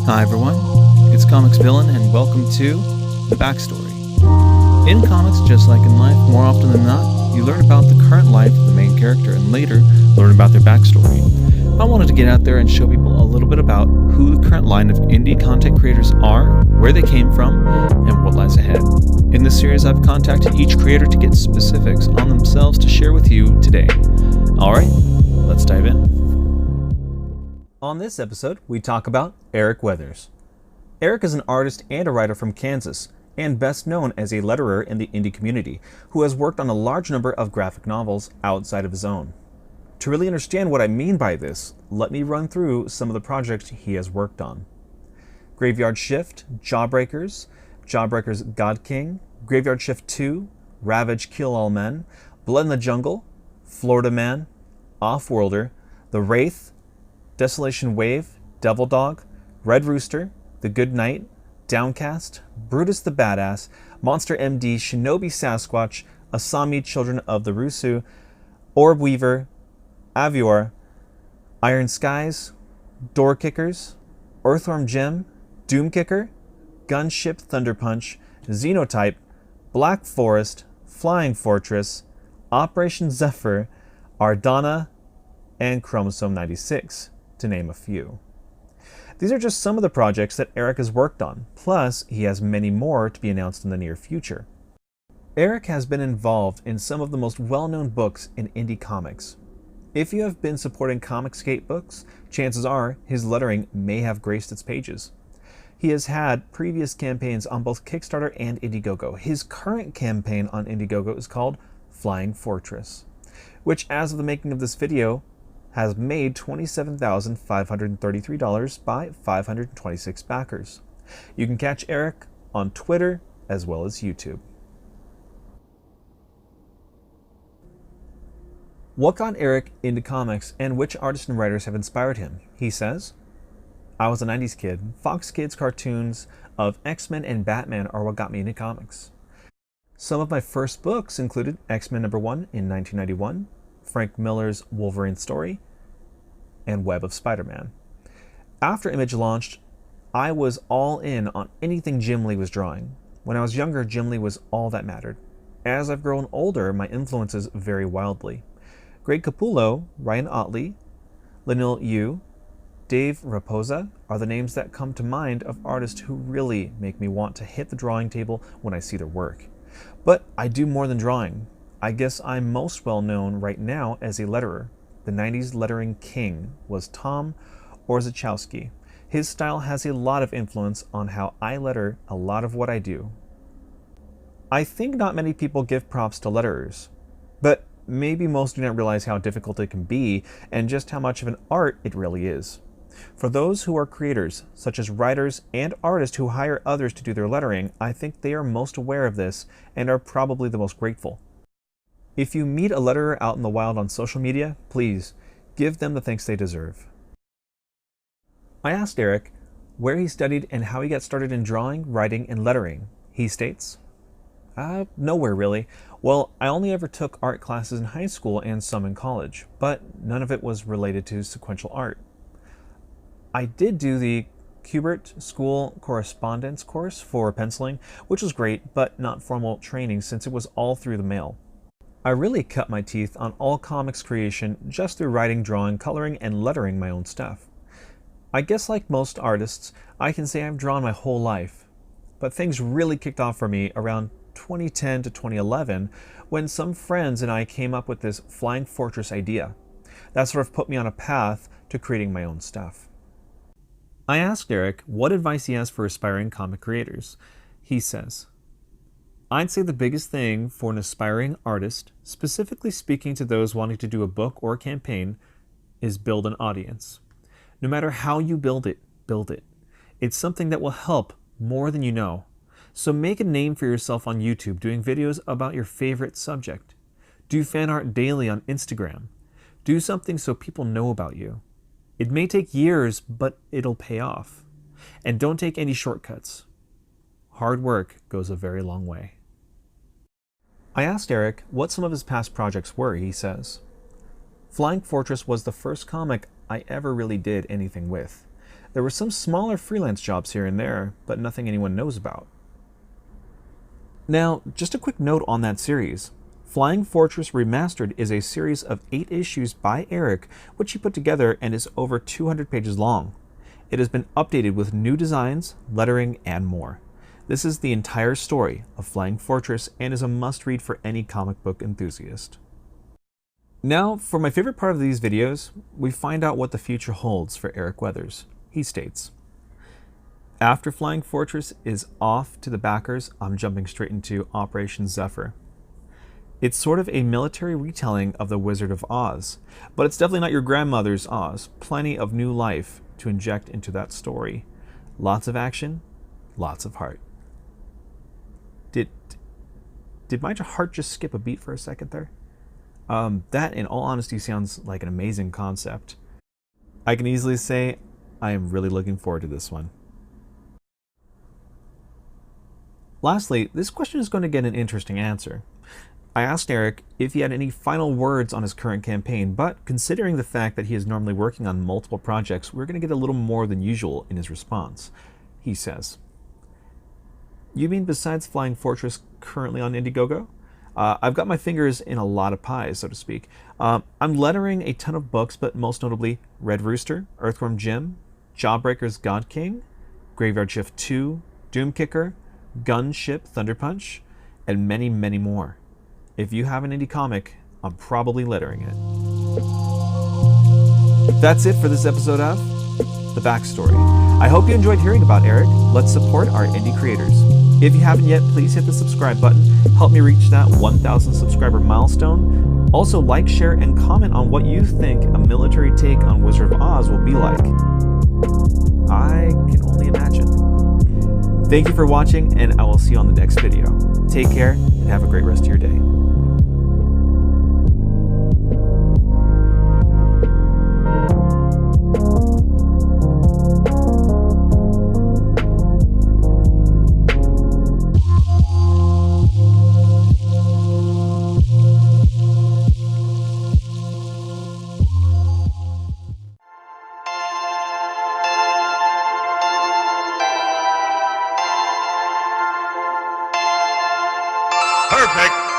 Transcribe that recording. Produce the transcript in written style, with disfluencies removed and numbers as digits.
Hi everyone, it's Comics Villain and welcome to The Backstory. In comics, just like in life, more often than not, you learn about the current life of the main character and later learn about their backstory. I wanted to get out there and show people a little bit about who the current line of indie content creators are, where they came from, and what lies ahead. In this series, I've contacted each creator to get specifics on themselves to share with you today. Alright, let's dive in. On this episode, we talk about Eric Weathers. Eric is an artist and a writer from Kansas, and best known as a letterer in the indie community, who has worked on a large number of graphic novels outside of his own. To really understand what I mean by this, let me run through some of the projects he has worked on. Graveyard Shift, Jawbreakers, Jawbreakers God King, Graveyard Shift 2, Ravage Kill All Men, Blood in the Jungle, Florida Man, Offworlder, The Wraith, Desolation Wave, Devil Dog, Red Rooster, The Good Knight, Downcast, Brutus the Badass, Monster MD, Shinobi Sasquatch, Asami Children of the Rusu, Orb Weaver, Avior, Iron Skies, Door Kickers, Earthworm Jim, Doom Kicker, Gunship Thunder Punch, Xenotype, Black Forest, Flying Fortress, Operation Zephyr, Ardana, and Chromosome 96, to name a few. These are just some of the projects that Eric has worked on, plus he has many more to be announced in the near future. Eric has been involved in some of the most well-known books in indie comics. If you have been supporting Comicsgate books, chances are his lettering may have graced its pages. He has had previous campaigns on both Kickstarter and Indiegogo. His current campaign on Indiegogo is called Flying Fortress, which as of the making of this video has made $27,533 by 526 backers. You can catch Eric on Twitter as well as YouTube. What got Eric into comics and which artists and writers have inspired him? He says, I was a 90s kid. Fox Kids cartoons of X-Men and Batman are what got me into comics. Some of my first books included X-Men #1 in 1991, Frank Miller's Wolverine story, and Web of Spider-Man. After Image launched, I was all in on anything Jim Lee was drawing. When I was younger, Jim Lee was all that mattered. As I've grown older, my influences vary wildly. Greg Capullo, Ryan Otley, Lanil Yu, Dave Raposa are the names that come to mind of artists who really make me want to hit the drawing table when I see their work. But I do more than drawing. I guess I'm most well known right now as a letterer. The 90s lettering king was Tom Orzechowski. His style has a lot of influence on how I letter a lot of what I do. I think not many people give props to letterers, but maybe most do not realize how difficult it can be and just how much of an art it really is. For those who are creators, such as writers and artists who hire others to do their lettering, I think they are most aware of this and are probably the most grateful. If you meet a letterer out in the wild on social media, please give them the thanks they deserve. I asked Eric where he studied and how he got started in drawing, writing, and lettering. He states, nowhere really. Well, I only ever took art classes in high school and some in college, but none of it was related to sequential art. I did do the Kubert School Correspondence course for penciling, which was great, but not formal training since it was all through the mail. I really cut my teeth on all comics creation just through writing, drawing, coloring, and lettering my own stuff. I guess like most artists, I can say I've drawn my whole life, but things really kicked off for me around 2010 to 2011 when some friends and I came up with this Flying Fortress idea. That sort of put me on a path to creating my own stuff. I asked Eric what advice he has for aspiring comic creators. He says, I'd say the biggest thing for an aspiring artist, specifically speaking to those wanting to do a book or a campaign, is build an audience. No matter how you build it, build it. It's something that will help more than you know. So make a name for yourself on YouTube doing videos about your favorite subject. Do fan art daily on Instagram. Do something so people know about you. It may take years, but it'll pay off. And don't take any shortcuts. Hard work goes a very long way. I asked Eric what some of his past projects were. He says, Flying Fortress was the first comic I ever really did anything with. There were some smaller freelance jobs here and there, but nothing anyone knows about. Now, just a quick note on that series. Flying Fortress Remastered is a series of 8 issues by Eric, which he put together and is over 200 pages long. It has been updated with new designs, lettering, and more. This is the entire story of Flying Fortress and is a must-read for any comic book enthusiast. Now, for my favorite part of these videos, we find out what the future holds for Eric Weathers. He states, "After Flying Fortress is off to the backers, I'm jumping straight into Operation Zephyr. It's sort of a military retelling of The Wizard of Oz, but it's definitely not your grandmother's Oz. Plenty of new life to inject into that story. Lots of action, lots of heart." Did my heart just skip a beat for a second there? That, in all honesty, sounds like an amazing concept. I can easily say I am really looking forward to this one. Lastly, this question is going to get an interesting answer. I asked Eric if he had any final words on his current campaign, but considering the fact that he is normally working on multiple projects, we're going to get a little more than usual in his response. He says, "You mean besides Flying Fortress currently on Indiegogo? I've got my fingers in a lot of pies, so to speak. I'm lettering a ton of books, but most notably Red Rooster, Earthworm Jim, Jawbreaker's God King, Graveyard Shift 2, Doomkicker, Gunship Thunder Punch, and many, many more. If you have an indie comic, I'm probably lettering it." That's it for this episode of The Backstory. I hope you enjoyed hearing about Eric. Let's support our indie creators. If you haven't yet, please hit the subscribe button. Help me reach that 1,000 subscriber milestone. Also, like, share, and comment on what you think a military take on Wizard of Oz will be like. I can only imagine. Thank you for watching, and I will see you on the next video. Take care, and have a great rest of your day. Perfect.